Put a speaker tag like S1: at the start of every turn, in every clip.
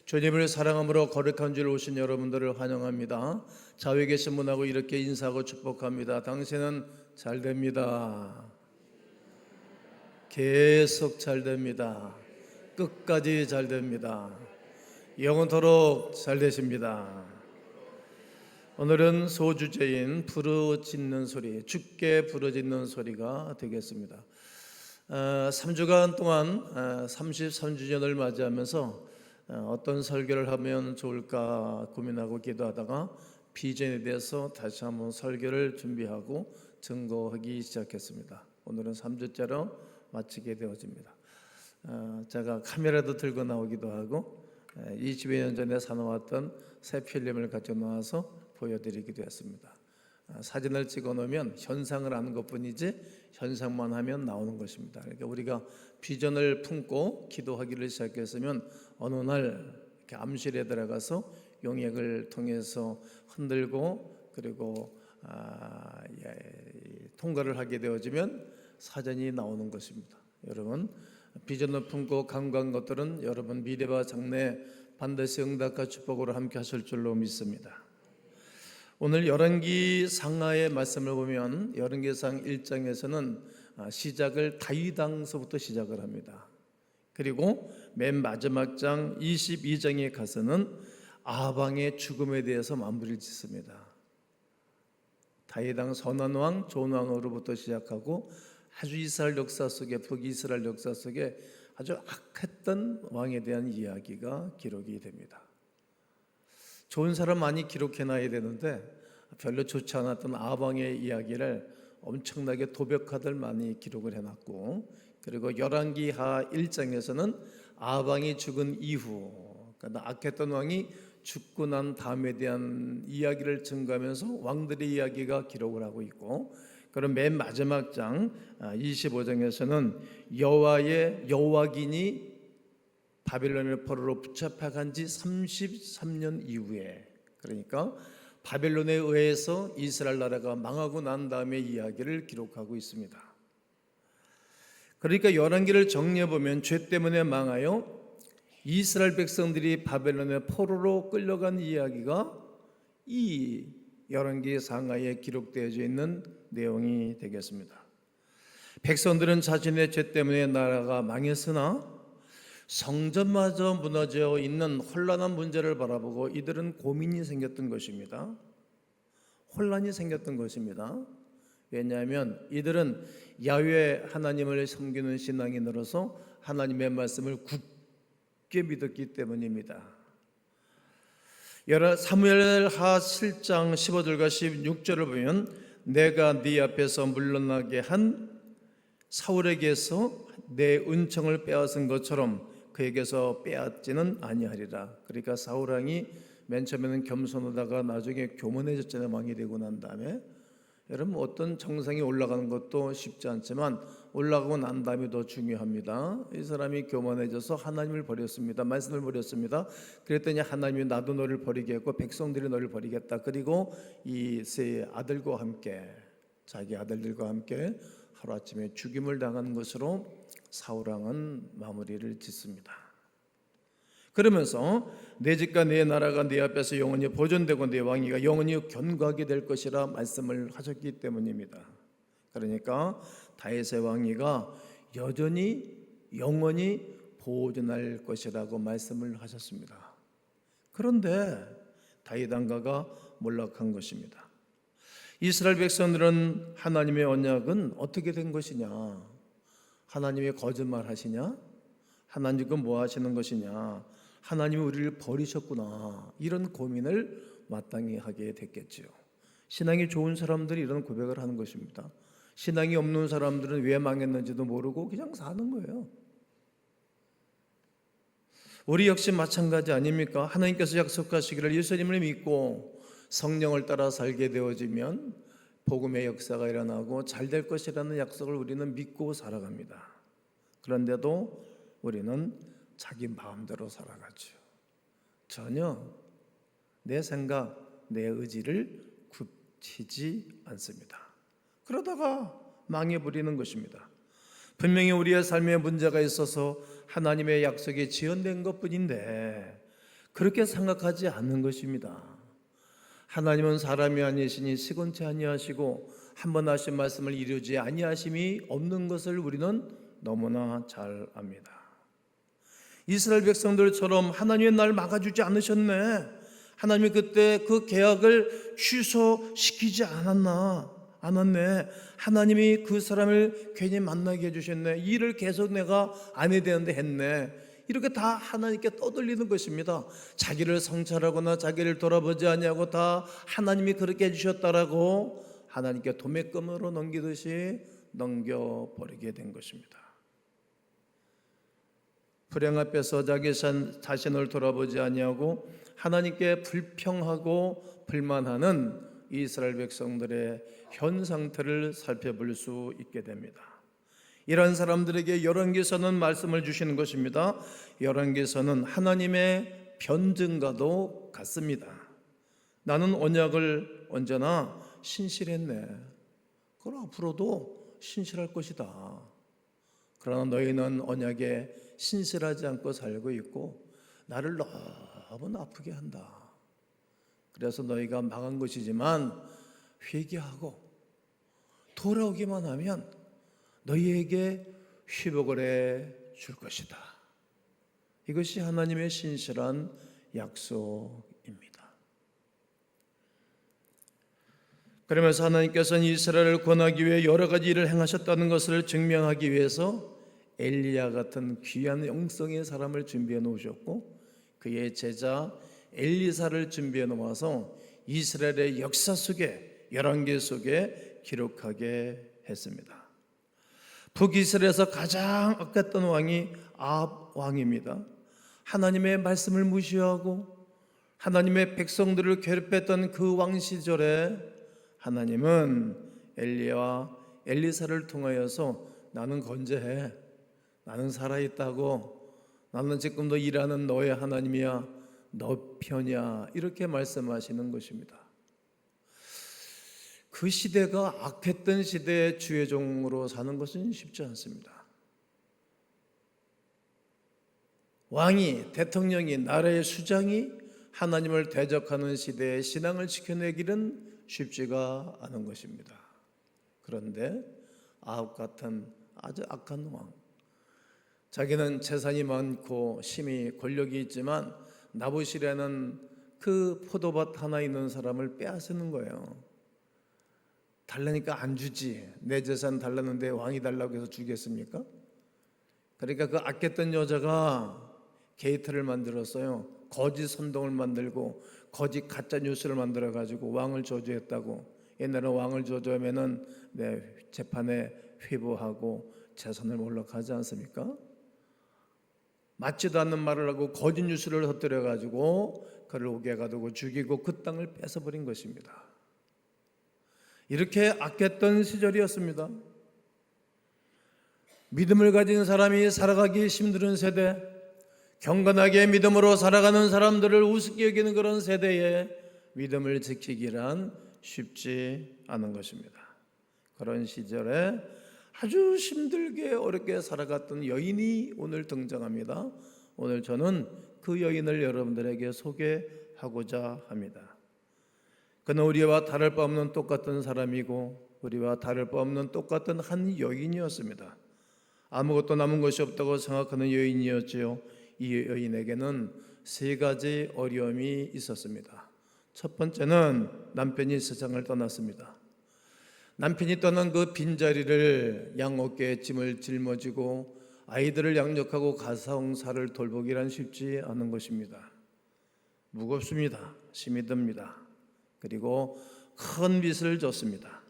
S1: 주님을 사랑함으로 거룩한 줄 오신 여러분들을 환영합니다. 좌우에 계신 분하고 이렇게 인사하고 축복합니다. 당신은 잘 됩니다. 계속 잘 됩니다. 끝까지 잘 됩니다. 영원토록 잘 되십니다. 오늘은 소주제인 부르짖는 소리, 주께 부르짖는 소리가 되겠습니다. 3주간 동안 33주년을 맞이하면서 어떤 설교를 하면 좋을까 고민하고 기도하다가 비전에 대해서 다시 한번 설교를 준비하고 증거하기 시작했습니다. 오늘은 3주째로 마치게 되어집니다. 제가 카메라도 들고 나오기도 하고 20여 년 전에 사놓았던 새 필름을 가지고 나와서 보여드리기도 했습니다. 사진을 찍어 놓으면 현상을 아는 것뿐이지 현상만 하면 나오는 것입니다. 그러니까 우리가 비전을 품고 기도하기를 시작했으면 어느 날 이렇게 암실에 들어가서 용액을 통해서 흔들고 그리고 통과를 하게 되어지면 사전이 나오는 것입니다. 여러분 비전을 품고 간구한 것들은 여러분 미래와 장래에 반드시 응답과 축복으로 함께 하실 줄로 믿습니다. 오늘 열왕기 상하의 말씀을 보면 열왕기상 1장에서는 시작을 다윗왕서부터 시작을 합니다. 그리고 맨 마지막 장 22장에 가서는 아방의 죽음에 대해서 마무리를 짓습니다. 다윗왕, 선한왕, 좋은왕으로부터 시작하고 아주 이스라엘 역사 속에 북이스라엘 역사 속에 아주 악했던 왕에 대한 이야기가 기록이 됩니다. 좋은 사람 많이 기록해놔야 되는데 별로 좋지 않았던 아방의 이야기를 엄청나게 도벽가들 많이 기록을 해놨고, 그리고 열왕기하 1장에서는 아방이 죽은 이후, 그러니까 악했던 왕이 죽고 난 다음에 대한 이야기를 증거하면서 왕들의 이야기가 기록을 하고 있고, 그럼 맨 마지막 장 25장에서는 여호와긴이 바벨론의 포로로 붙잡혀간 지 33년 이후에, 그러니까 바벨론에 의해서 이스라엘 나라가 망하고 난 다음의 이야기를 기록하고 있습니다. 그러니까 열왕기를 정리해 보면 죄 때문에 망하여 이스라엘 백성들이 바벨론의 포로로 끌려간 이야기가 이 열왕기 상하에 기록되어져 있는 내용이 되겠습니다. 백성들은 자신의 죄 때문에 나라가 망했으나 성전마저 무너져 있는 혼란한 문제를 바라보고 이들은 고민이 생겼던 것입니다. 혼란이 생겼던 것입니다. 왜냐하면 이들은 야훼 하나님을 섬기는 신앙인으로서 하나님의 말씀을 굳게 믿었기 때문입니다. 사무엘하 7장 15절과 16절을 보면 내가 네 앞에서 물러나게 한 사울에게서 내 은총을 빼앗은 것처럼 그에게서 빼앗지는 아니하리라. 그러니까 사울 왕이 맨 처음에는 겸손하다가 나중에 교만해졌잖아요. 왕이 되고 난 다음에. 여러분 어떤 정상이 올라가는 것도 쉽지 않지만 올라가고 난 다음이 더 중요합니다. 이 사람이 교만해져서 하나님을 버렸습니다. 말씀을 버렸습니다. 그랬더니 하나님이 나도 너를 버리겠고 백성들이 너를 버리겠다. 그리고 이 세 아들과 함께 자기 아들들과 함께 하루아침에 죽임을 당한 것으로 사울왕은 마무리를 짓습니다. 그러면서 내 집과 내 나라가 내 앞에서 영원히 보존되고 내 왕위가 영원히 견고하게 될 것이라 말씀을 하셨기 때문입니다. 그러니까 다윗의 왕위가 여전히 영원히 보존할 것이라고 말씀을 하셨습니다. 그런데 다윗 왕가가 몰락한 것입니다. 이스라엘 백성들은 하나님의 언약은 어떻게 된 것이냐? 하나님이 거짓말 하시냐? 하나님은 뭐 하시는 것이냐? 하나님이 우리를 버리셨구나. 이런 고민을 마땅히 하게 됐겠지요. 신앙이 좋은 사람들이 이런 고백을 하는 것입니다. 신앙이 없는 사람들은 왜 망했는지도 모르고 그냥 사는 거예요. 우리 역시 마찬가지 아닙니까? 하나님께서 약속하시기를 예수님을 믿고 성령을 따라 살게 되어지면 복음의 역사가 일어나고 잘 될 것이라는 약속을 우리는 믿고 살아갑니다. 그런데도 우리는 자기 마음대로 살아가죠. 전혀 내 생각, 내 의지를 굳히지 않습니다. 그러다가 망해버리는 것입니다. 분명히 우리의 삶에 문제가 있어서 하나님의 약속이 지연된 것뿐인데 그렇게 생각하지 않는 것입니다. 하나님은 사람이 아니시니 시건치 아니하시고 한 번 하신 말씀을 이루지 아니하심이 없는 것을 우리는 너무나 잘 압니다. 이스라엘 백성들처럼 하나님의 날 막아주지 않으셨네, 하나님이 그때 그 계약을 취소시키지 않았네, 하나님이 그 사람을 괜히 만나게 해주셨네, 이 일을 계속 내가 안 해야 되는데 했네, 이렇게 다 하나님께 떠들리는 것입니다. 자기를 성찰하거나 자기를 돌아보지 아니하고 다 하나님이 그렇게 해주셨다라고 하나님께 도매금으로 넘기듯이 넘겨버리게 된 것입니다. 불행 앞에서 자기 자신을 돌아보지 아니하고 하나님께 불평하고 불만하는 이스라엘 백성들의 현 상태를 살펴볼 수 있게 됩니다. 이런 사람들에게 열왕기서는 말씀을 주시는 것입니다. 열왕기서는 하나님의 변증과도 같습니다. 나는 언약을 언제나 신실했네, 그럼 앞으로도 신실할 것이다. 그러나 너희는 언약에 신실하지 않고 살고 있고 나를 너무 아프게 한다. 그래서 너희가 망한 것이지만 회개하고 돌아오기만 하면 너희에게 회복을 해 줄 것이다. 이것이 하나님의 신실한 약속입니다. 그러면서 하나님께서는 이스라엘을 권하기 위해 여러 가지 일을 행하셨다는 것을 증명하기 위해서 엘리야 같은 귀한 영성의 사람을 준비해 놓으셨고 그의 제자 엘리사를 준비해 놓아서 이스라엘의 역사 속에, 열왕기 속에 기록하게 했습니다. 북이스라엘에서 가장 악했던 왕이 아합 왕입니다. 하나님의 말씀을 무시하고 하나님의 백성들을 괴롭혔던 그 왕 시절에 하나님은 엘리야와 엘리사를 통하여서 나는 건재해, 나는 살아있다고, 나는 지금도 일하는 너의 하나님이야, 너 편이야, 이렇게 말씀하시는 것입니다. 그 시대가 악했던 시대의 주의 종으로 사는 것은 쉽지 않습니다. 왕이, 대통령이, 나라의 수장이 하나님을 대적하는 시대에 신앙을 지켜내기는 쉽지가 않은 것입니다. 그런데 아합 같은 아주 악한 왕, 자기는 재산이 많고 힘이 권력이 있지만 나봇이라는 그 포도밭 하나 있는 사람을 빼앗는 거예요. 달라니까 안 주지, 내 재산 달라는데 왕이 달라고 해서 주겠습니까? 그러니까 그 아꼈던 여자가 게이트를 만들었어요. 거짓 선동을 만들고 거짓 가짜 뉴스를 만들어 가지고 왕을 저주했다고. 옛날에 왕을 저주하면은 재판에 회부하고 재산을 몰락하지 않습니까? 맞지도 않는 말을 하고 거짓 뉴스를 흩뜨려 가지고 그를 옥에 가두고 죽이고 그 땅을 뺏어버린 것입니다. 이렇게 악했던 시절이었습니다. 믿음을 가진 사람이 살아가기 힘든 세대, 경건하게 믿음으로 살아가는 사람들을 우습게 여기는 그런 세대에 믿음을 지키기란 쉽지 않은 것입니다. 그런 시절에 아주 힘들게 어렵게 살아갔던 여인이 오늘 등장합니다. 오늘 저는 그 여인을 여러분들에게 소개하고자 합니다. 그는 우리와 다를 바 없는 똑같은 사람이고 우리와 다를 바 없는 똑같은 한 여인이었습니다. 아무것도 남은 것이 없다고 생각하는 여인이었지요. 이 여인에게는 세 가지 어려움이 있었습니다. 첫 번째는 남편이 세상을 떠났습니다. 남편이 떠난 그 빈자리를 양 어깨에 짐을 짊어지고 아이들을 양육하고 가정사를 돌보기란 쉽지 않은 것입니다. 무겁습니다. 힘이 듭니다. 그리고 큰 빚을 졌습니다.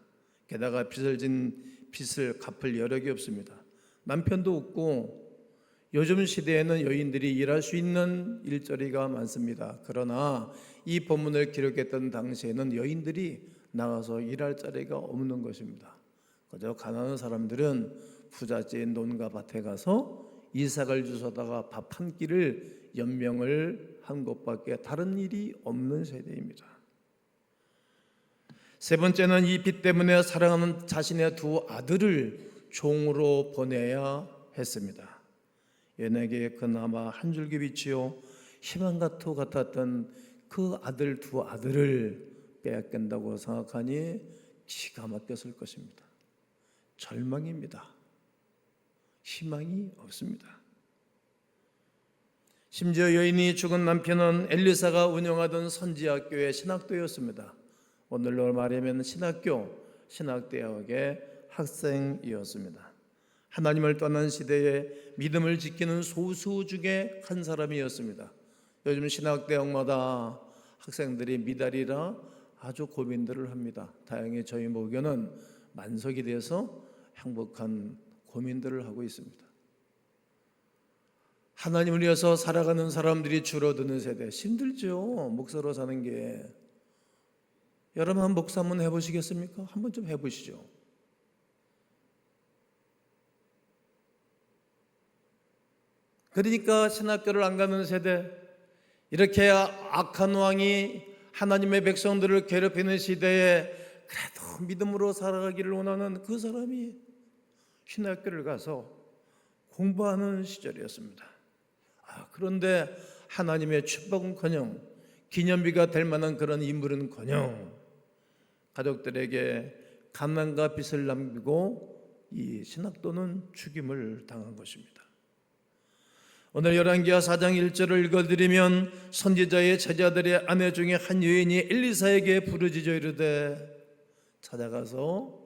S1: 게다가 빚을 갚을 여력이 없습니다. 남편도 없고 요즘 시대에는 여인들이 일할 수 있는 일자리가 많습니다. 그러나 이 본문을 기록했던 당시에는 여인들이 나가서 일할 자리가 없는 것입니다. 그저 가난한 사람들은 부잣집 논과 밭에 가서 이삭을 주워다가 밥 한 끼를 연명을 한 것밖에 다른 일이 없는 세대입니다. 세 번째는 이 빚 때문에 사랑하는 자신의 두 아들을 종으로 보내야 했습니다. 연예계에 그나마 한 줄기 빛이요 희망가토 같았던 그 아들 두 아들을 빼앗긴다고 생각하니 기가 막혔을 것입니다. 절망입니다. 희망이 없습니다. 심지어 여인이 죽은 남편은 엘리사가 운영하던 선지학교의 신학도였습니다. 오늘로 말하면 신학대학의 학생이었습니다. 하나님을 떠난 시대에 믿음을 지키는 소수 중에 한 사람이었습니다. 요즘 신학대학마다 학생들이 미달이라 아주 고민들을 합니다. 다행히 저희 모교는 만석이 돼서 행복한 고민들을 하고 있습니다. 하나님을 위해서 살아가는 사람들이 줄어드는 세대, 힘들죠. 목사로 사는 게. 여러분 한 목사 한번 해보시겠습니까? 한번 좀 해보시죠. 그러니까 신학교를 안 가는 세대, 이렇게 악한 왕이 하나님의 백성들을 괴롭히는 시대에 그래도 믿음으로 살아가기를 원하는 그 사람이 신학교를 가서 공부하는 시절이었습니다. 그런데 하나님의 축복은커녕 기념비가 될 만한 그런 인물은커녕 가족들에게 가난과 빚을 남기고 이 신학도는 죽임을 당한 것입니다. 오늘 열왕기하 4장 1절을 읽어드리면 선지자의 제자들의 아내 중에 한 여인이 엘리사에게 부르짖어 이르되, 찾아가서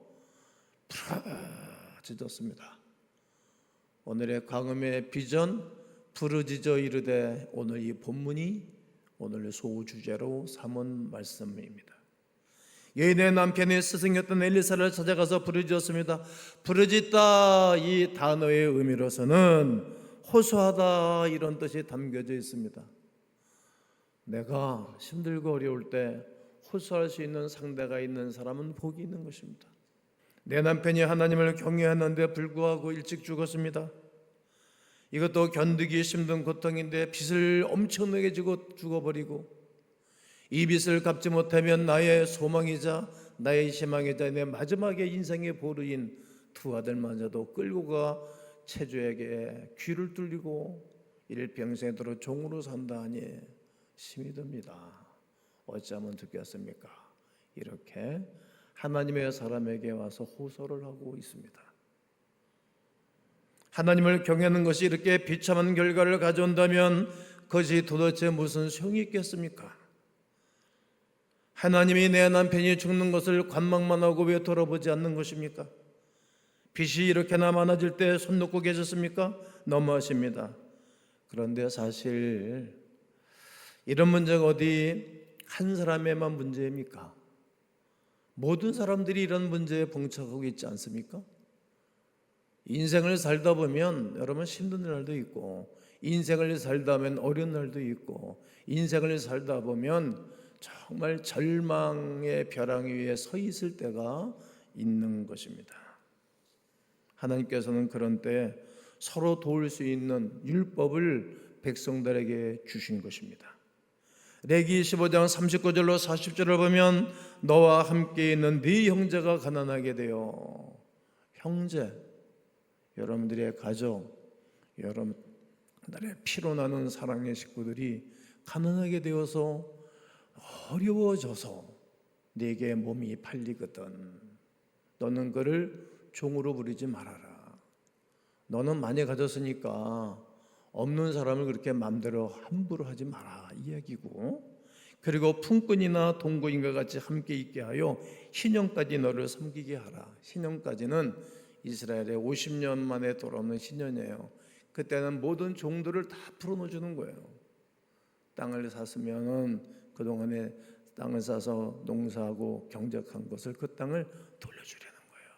S1: 부르짖었습니다. 오늘의 광음의 비전, 부르짖어 이르되, 오늘 이 본문이 오늘 소주제로 삼은 말씀입니다. 여인의 남편이 스승이었던 엘리사를 찾아가서 부르짖었습니다. 부르짖다, 이 단어의 의미로서는 호소하다 이런 뜻이 담겨져 있습니다. 내가 힘들고 어려울 때 호소할 수 있는 상대가 있는 사람은 복이 있는 것입니다. 내 남편이 하나님을 경외하는데 불구하고 일찍 죽었습니다. 이것도 견디기 힘든 고통인데 빚을 엄청나게 지고 죽어버리고, 이 빚을 갚지 못하면 나의 소망이자 나의 희망이자 내 마지막에 인생의 보루인 두 아들마저도 끌고 가 체주에게 귀를 뚫리고 일평생도록 종으로 산다 하니 힘이 듭니다. 어찌하면 듣겠습니까? 이렇게 하나님의 사람에게 와서 호소를 하고 있습니다. 하나님을 경외하는 것이 이렇게 비참한 결과를 가져온다면 그것이 도대체 무슨 소용이 있겠습니까? 하나님이 내 남편이 죽는 것을 관망만 하고 왜 돌아보지 않는 것입니까? 빚이 이렇게나 많아질 때 손 놓고 계셨습니까? 너무하십니다. 그런데 사실 이런 문제가 어디 한 사람의만 문제입니까? 모든 사람들이 이런 문제에 봉착하고 있지 않습니까? 인생을 살다 보면 여러분 힘든 날도 있고, 인생을 살다 보면 어려운 날도 있고, 인생을 살다 보면 정말 절망의 벼랑 위에 서 있을 때가 있는 것입니다. 하나님께서는 그런 때 서로 도울 수 있는 율법을 백성들에게 주신 것입니다. 레기 15장 39절로 40절을 보면 너와 함께 있는 네 형제가 가난하게 되어, 형제, 여러분들의 가족, 여러분들의 피로 나는 사랑의 식구들이 가난하게 되어서 어려워져서 네게 몸이 팔리거든. 너는 그를 종으로 부리지 말아라. 너는 많이 가졌으니까 없는 사람을 그렇게 마음대로 함부로 하지 마라, 이 이야기고, 그리고 품꾼이나 동거인과 같이 함께 있게 하여 신년까지 너를 섬기게 하라. 신년까지는 이스라엘의 50년 만에 돌아오는 신년이에요. 그때는 모든 종들을 다 풀어놓아주는 거예요. 땅을 샀으면 그동안에 땅을 사서 농사하고 경작한 것을, 그 땅을 돌려주려는 거예요.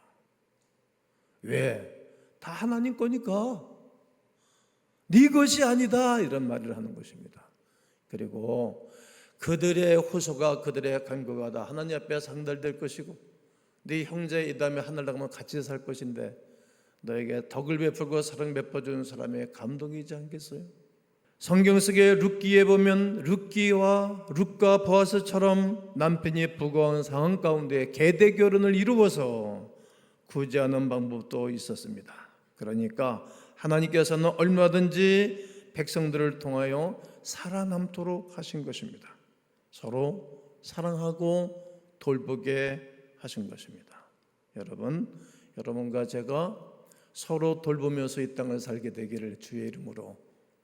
S1: 왜? 다 하나님 거니까. 네 것이 아니다, 이런 말을 하는 것입니다. 그리고 그들의 호소가, 그들의 간구가 다 하나님 앞에 상달될 것이고, 네 형제 이 다음에 하늘 나가면 같이 살 것인데 너에게 덕을 베풀고 사랑 베풀어주는 사람의 감동이지 않겠어요? 성경 속에 룻기에 보면 룻과 보아스처럼 남편이 부거한 상황 가운데 계대 결혼을 이루어서 구제하는 방법도 있었습니다. 그러니까 하나님께서는 얼마든지 백성들을 통하여 살아남도록 하신 것입니다. 서로 사랑하고 돌보게 하신 것입니다. 여러분과 제가 서로 돌보면서 이 땅을 살게 되기를 주의 이름으로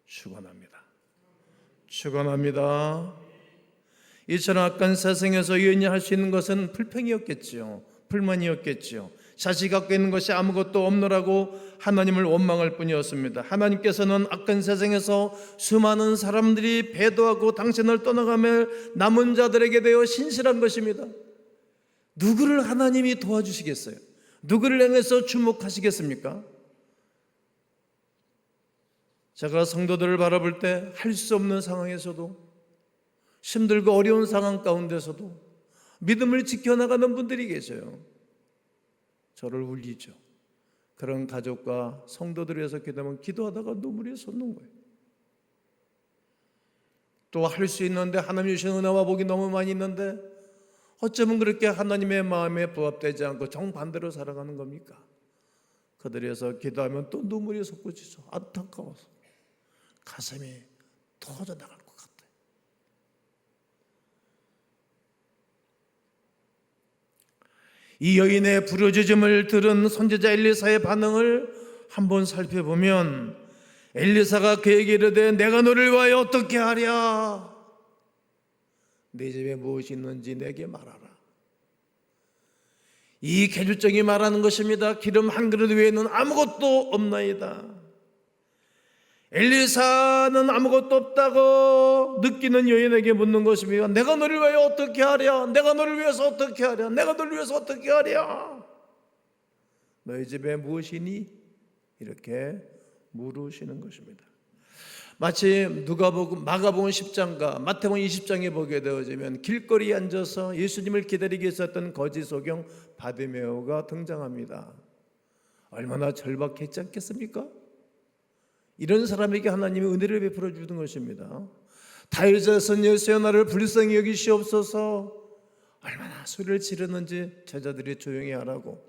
S1: 축원합니다. 축원합니다. 이처럼 악한 세상에서 여인이 할 수 있는 것은 불평이었겠지요. 불만이었겠지요. 자식 갖고 있는 것이 아무것도 없노라고 하나님을 원망할 뿐이었습니다. 하나님께서는 악한 세상에서 수많은 사람들이 배도하고 당신을 떠나가며 남은 자들에게 대해 신실한 것입니다. 누구를 하나님이 도와주시겠어요? 누구를 향해서 주목하시겠습니까? 제가 성도들을 바라볼 때 할 수 없는 상황에서도, 힘들고 어려운 상황 가운데서도 믿음을 지켜나가는 분들이 계셔요. 저를 울리죠. 그런 가족과 성도들을 위해서 기도하면 기도하다가 눈물이 솟는 거예요. 또 할 수 있는데, 하나님 주신 은혜와 복이 너무 많이 있는데 어쩌면 그렇게 하나님의 마음에 부합되지 않고 정반대로 살아가는 겁니까? 그들을 위해서 기도하면 또 눈물이 솟구치죠. 안타까워서 가슴이 터져나갈 것 같아요. 이 여인의 부르짖음을 들은 선지자 엘리사의 반응을 한번 살펴보면, 엘리사가 그에게 이르되 내가 너를 위하여 어떻게 하랴? 내 집에 무엇이 있는지 내게 말하라. 이 계주정이 말하는 것입니다. 기름 한 그릇 외에는 아무것도 없나이다. 엘리사는 아무것도 없다고 느끼는 여인에게 묻는 것입니다. 내가 너를 위하여 어떻게 하랴? 내가 너를 위해서 어떻게 하랴? 내가 너를 위해서 어떻게 하랴? 너희 집에 무엇이니? 이렇게 물으시는 것입니다. 마치 마가복음 10장과 마태복음 20장에 보게 되어지면 길거리에 앉아서 예수님을 기다리고 있었던 거지 소경 바디메오가 등장합니다. 얼마나 절박했지 않겠습니까? 이런 사람에게 하나님이 은혜를 베풀어 주는 것입니다. 다윗의 선 예수여 나를 불쌍히 여기시옵소서. 얼마나 소리를 지르는지 제자들이 조용히 하라고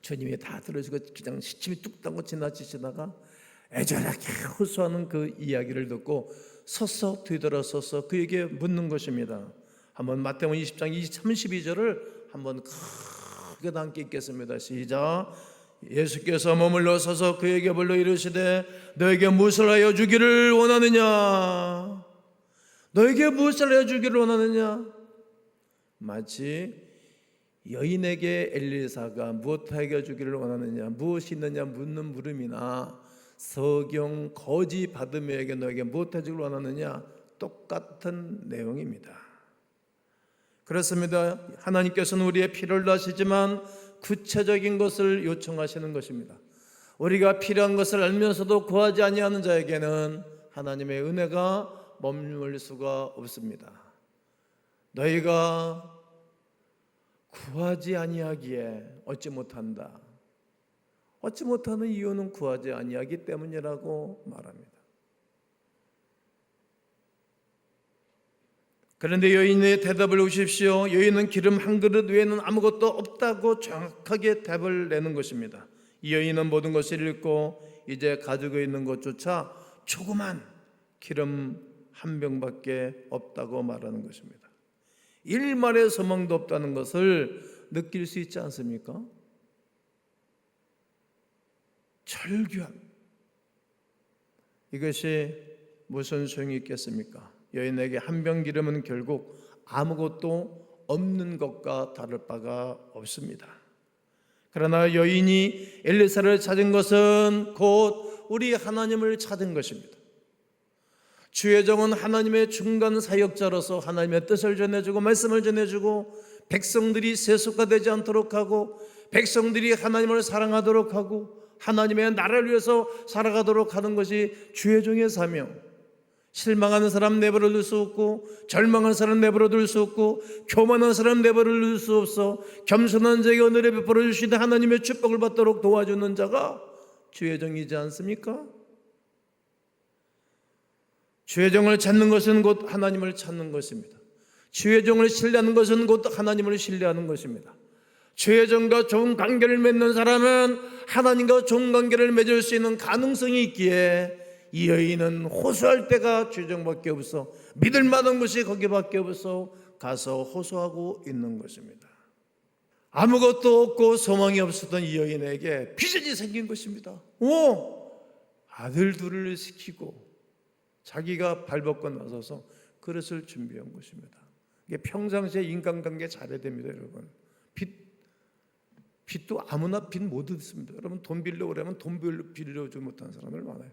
S1: 주님이 다 들어주고 그냥 시침이 뚝 따고 지나치시다가 애절하게 호소하는 그 이야기를 듣고 서서 뒤돌아서서 그에게 묻는 것입니다. 한번 마태복음 20장 32절을 한번 크게 함께 읽겠습니다. 시작. 예수께서 머물러 서서 그에게 불러 이르시되 너에게 무엇을 하여 주기를 원하느냐? 너에게 무엇을 하여 주기를 원하느냐? 마치 여인에게 엘리사가 무엇하여 주기를 원하느냐, 무엇이 있느냐 묻는 물음이나 서경 거지 바드메에게 너에게 무엇해 주기를 원하느냐 똑같은 내용입니다. 그렇습니다. 하나님께서는 우리의 필요를 아시지만 구체적인 것을 요청하시는 것입니다. 우리가 필요한 것을 알면서도 구하지 아니하는 자에게는 하나님의 은혜가 머물 수가 없습니다. 너희가 구하지 아니하기에 얻지 못한다. 얻지 못하는 이유는 구하지 아니하기 때문이라고 말합니다. 그런데 여인의 대답을 보십시오. 여인은 기름 한 그릇 외에는 아무것도 없다고 정확하게 답을 내는 것입니다. 이 여인은 모든 것을 잃고 이제 가지고 있는 것조차 조그만 기름 한 병밖에 없다고 말하는 것입니다. 일말의 소망도 없다는 것을 느낄 수 있지 않습니까? 절규함. 이것이 무슨 소용이 있겠습니까? 여인에게 한 병 기름은 결국 아무것도 없는 것과 다를 바가 없습니다. 그러나 여인이 엘리사를 찾은 것은 곧 우리 하나님을 찾은 것입니다. 주의 종은 하나님의 중간 사역자로서 하나님의 뜻을 전해주고 말씀을 전해주고 백성들이 세속화되지 않도록 하고 백성들이 하나님을 사랑하도록 하고 하나님의 나라를 위해서 살아가도록 하는 것이 주의 종의 사명. 실망하는 사람 내버려 둘 수 없고 절망하는 사람 내버려 둘 수 없고 교만한 사람 내버려 둘 수 없어 겸손한 자에게 은혜를 베풀어 주시되 하나님의 축복을 받도록 도와주는 자가 주의 종이지 않습니까? 주의 종을 찾는 것은 곧 하나님을 찾는 것입니다. 주의 종을 신뢰하는 것은 곧 하나님을 신뢰하는 것입니다. 주의 종과 좋은 관계를 맺는 사람은 하나님과 좋은 관계를 맺을 수 있는 가능성이 있기에 이 여인은 호소할 때가 주정밖에 없어, 믿을 만한 것이 거기밖에 없어 가서 호소하고 있는 것입니다. 아무것도 없고 소망이 없었던 이 여인에게 비전이 생긴 것입니다. 아들 둘을 시키고 자기가 발벗고 나서서 그릇을 준비한 것입니다. 이게 평상시에 인간관계 잘해야 됩니다, 여러분. 빚도 아무나 빚 못 얻습니다. 여러분, 돈 빌려고 그러면 돈 빌려주지 못하는 사람들 많아요.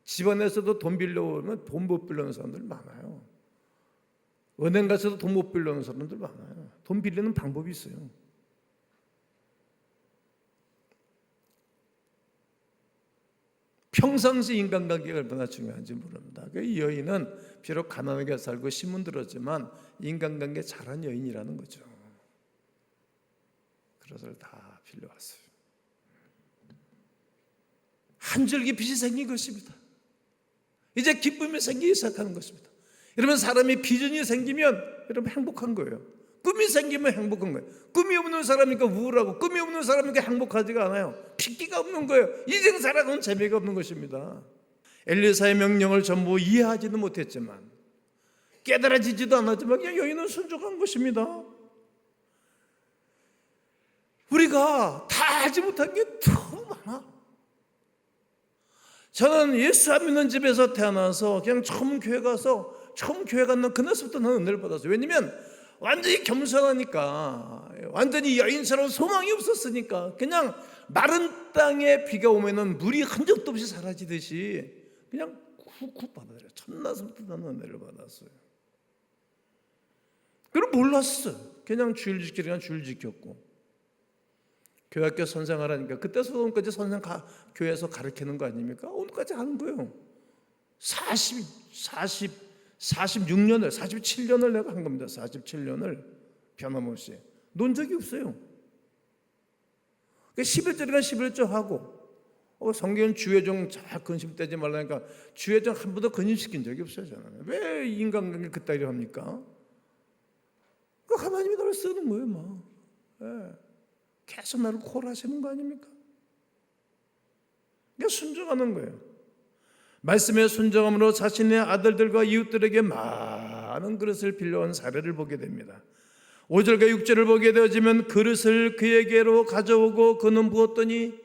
S1: 집안에서도 돈 빌려고 그러면 돈 못 빌려는 사람들 많아요. 은행 가서도 돈 못 빌려는 사람들 많아요. 돈 빌리는 방법이 있어요. 평상시 인간관계가 얼마나 중요한지 모릅니다. 이 여인은 비록 가난하게 살고 신문 들었지만 인간관계 잘한 여인이라는 거죠. 그것을 다 빌려왔어요. 한 줄기 빛이 생긴 것입니다. 이제 기쁨이 생기기 시작하는 것입니다. 여러분, 사람이 비전이 생기면 여러분 행복한 거예요. 꿈이 생기면 행복한 거예요. 꿈이 없는 사람이니까 우울하고, 꿈이 없는 사람이니까 행복하지가 않아요. 핏기가 없는 거예요. 인생 살아가는 재미가 없는 것입니다. 엘리사의 명령을 전부 이해하지도 못했지만, 깨달아지지도 않았지만 그냥 여인은 순종한 것입니다. 우리가 다 알지 못한 게 너무 많아. 저는 예수 안 믿는 집에서 태어나서 그냥 처음 교회 갔는 그날부터 나는 은혜를 받았어요. 왜냐면 완전히 겸손하니까, 완전히 여인처럼 소망이 없었으니까, 그냥 마른 땅에 비가 오면은 물이 흔적도 없이 사라지듯이 그냥 쿡쿡 받아들여요. 첫날부터 나는 은혜를 받았어요. 그럼 몰랐어. 그냥 주일 지키려면 주일 지켰고, 교회학교 선생하라니까 그때서부터 오늘까지 교회에서 가르치는 거 아닙니까? 오늘까지 하는 거예요. 46년을 47년을 내가 한 겁니다. 47년을 변함없이 논 적이 없어요. 11절이니까 11절 하고, 성경은 주의종 잘 근심되지 말라니까 주의종 한 번도 근심시킨 적이 없어요. 저는 왜 인간관계 그따위로 합니까? 하나님이 나를 쓰는 거예요. 막 계속 나를 콜하시는 거 아닙니까? 그냥 순종하는 거예요. 말씀에 순종함으로 자신의 아들들과 이웃들에게 많은 그릇을 빌려온 사례를 보게 됩니다. 5절과 6절을 보게 되어지면 그릇을 그에게로 가져오고 그는 부었더니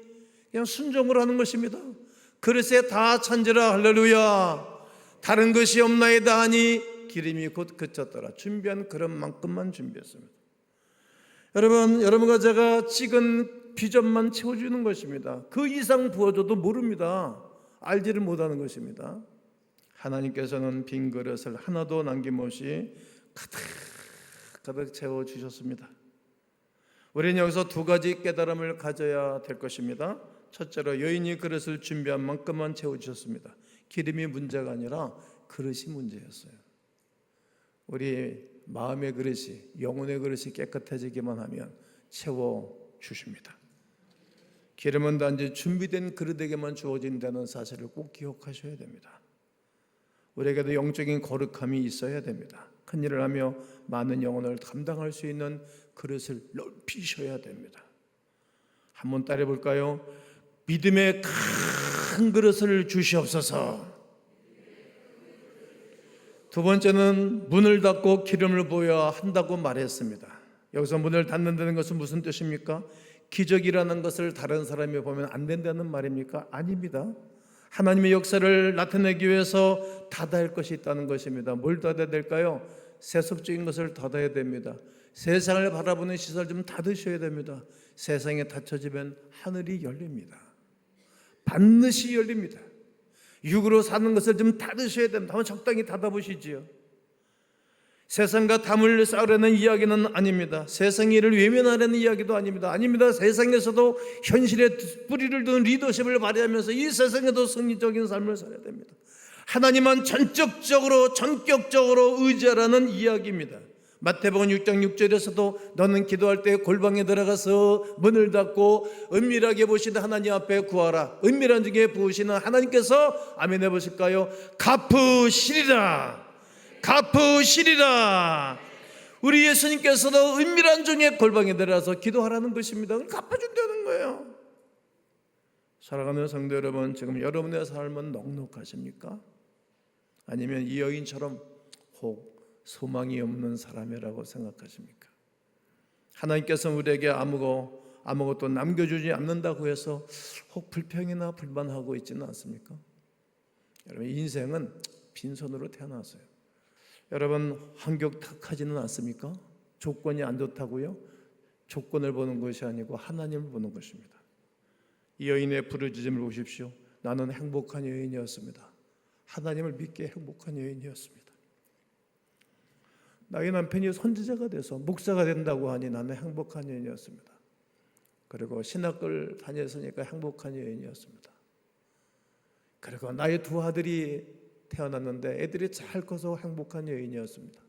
S1: 그냥 순종을 하는 것입니다. 그릇에 다 찬지라 할렐루야. 다른 것이 없나이다 하니 기름이 곧 그쳤더라. 준비한 그릇만큼만 준비했습니다. 여러분과 제가 찍은 비전만 채워주는 것입니다. 그 이상 부어줘도 모릅니다. 알지를 못하는 것입니다. 하나님께서는 빈 그릇을 하나도 남김없이 가득 채워주셨습니다. 우리는 여기서 두 가지 깨달음을 가져야 될 것입니다. 첫째로, 여인이 그릇을 준비한 만큼만 채워주셨습니다. 기름이 문제가 아니라 그릇이 문제였어요. 우리 마음의 그릇이, 영혼의 그릇이 깨끗해지기만 하면 채워주십니다. 기름은 단지 준비된 그릇에게만 주어진다는 사실을 꼭 기억하셔야 됩니다. 우리에게도 영적인 거룩함이 있어야 됩니다. 큰 일을 하며 많은 영혼을 감당할 수 있는 그릇을 넓히셔야 됩니다. 한번 따라해 볼까요? 믿음의 큰 그릇을 주시옵소서. 두 번째는 문을 닫고 기름을 부어야 한다고 말했습니다. 여기서 문을 닫는다는 것은 무슨 뜻입니까? 기적이라는 것을 다른 사람이 보면 안 된다는 말입니까? 아닙니다. 하나님의 역사를 나타내기 위해서 닫아야 할 것이 있다는 것입니다. 뭘 닫아야 될까요? 세속적인 것을 닫아야 됩니다. 세상을 바라보는 시설 좀 닫으셔야 됩니다. 세상에 닫혀지면 하늘이 열립니다. 반드시 열립니다. 육으로 사는 것을 좀 닫으셔야 됩니다. 한번 적당히 닫아보시지요. 세상과 담을 쌓으려는 이야기는 아닙니다. 세상의 일을 외면하려는 이야기도 아닙니다. 세상에서도 현실에 뿌리를 둔 리더십을 발휘하면서 이 세상에도 승리적인 삶을 살아야 됩니다. 하나님만 전격적으로 의지하라는 이야기입니다. 마태복음 6장 6절에서도 너는 기도할 때 골방에 들어가서 문을 닫고 은밀하게 보시는 하나님 앞에 구하라. 은밀한 중에 부으시는 하나님께서 아멘 해보실까요? 갚으시리라. 우리 예수님께서도 은밀한 중에 골방에 들어가서 기도하라는 것입니다. 갚아준다는 거예요. 사랑하는 성도 여러분, 지금 여러분의 삶은 넉넉하십니까? 아니면 이 여인처럼 혹 소망이 없는 사람이라고 생각하십니까? 하나님께서 우리에게 아무것도 남겨주지 않는다고 해서 혹 불평이나 불만하고 있지는 않습니까? 여러분, 인생은 빈손으로 태어났어요. 여러분, 한격탁하지는 않습니까? 조건이 안 좋다고요? 조건을 보는 것이 아니고 하나님을 보는 것입니다. 이 여인의 부르짖음을 보십시오. 나는 행복한 여인이었습니다. 하나님을 믿게 행복한 여인이었습니다. 나의 남편이 선지자가 돼서 목사가 된다고 하니 나는 행복한 여인이었습니다. 그리고 신학을 다녔으니까 행복한 여인이었습니다. 그리고 나의 두 아들이 태어났는데 애들이 잘 커서 행복한 여인이었습니다.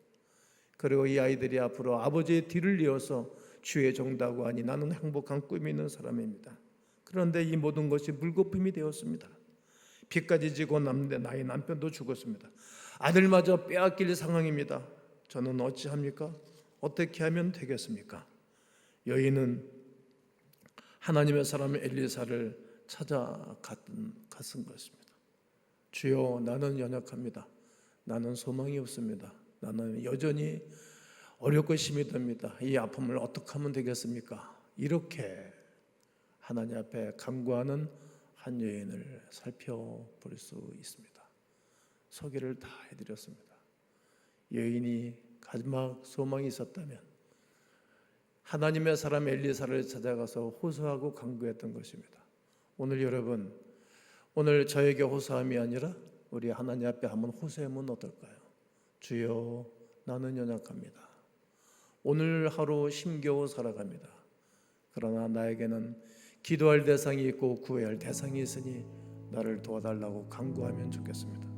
S1: 그리고 이 아이들이 앞으로 아버지의 뒤를 이어서 주의 종다고 하니 나는 행복한 꿈이 있는 사람입니다. 그런데 이 모든 것이 물거품이 되었습니다. 비까지 지고 남는데 나의 남편도 죽었습니다. 아들마저 빼앗길 상황입니다. 저는 어찌합니까? 어떻게 하면 되겠습니까? 여인은 하나님의 사람 엘리사를 찾아갔은 것입니다. 주여, 나는 연약합니다. 나는 소망이 없습니다. 나는 여전히 어렵고 힘이 듭니다. 이 아픔을 어떻게 하면 되겠습니까? 이렇게 하나님 앞에 간구하는 한 여인을 살펴볼 수 있습니다. 소개를 다 해드렸습니다. 여인이 마지막 소망이 있었다면 하나님의 사람 엘리사를 찾아가서 호소하고 간구했던 것입니다. 오늘 여러분, 오늘 저에게 호소함이 아니라 우리 하나님 앞에 한번 호소하면 어떨까요? 주여, 나는 연약합니다. 오늘 하루 힘겨워 살아갑니다. 그러나 나에게는 기도할 대상이 있고 구해야 할 대상이 있으니 나를 도와달라고 간구하면 좋겠습니다.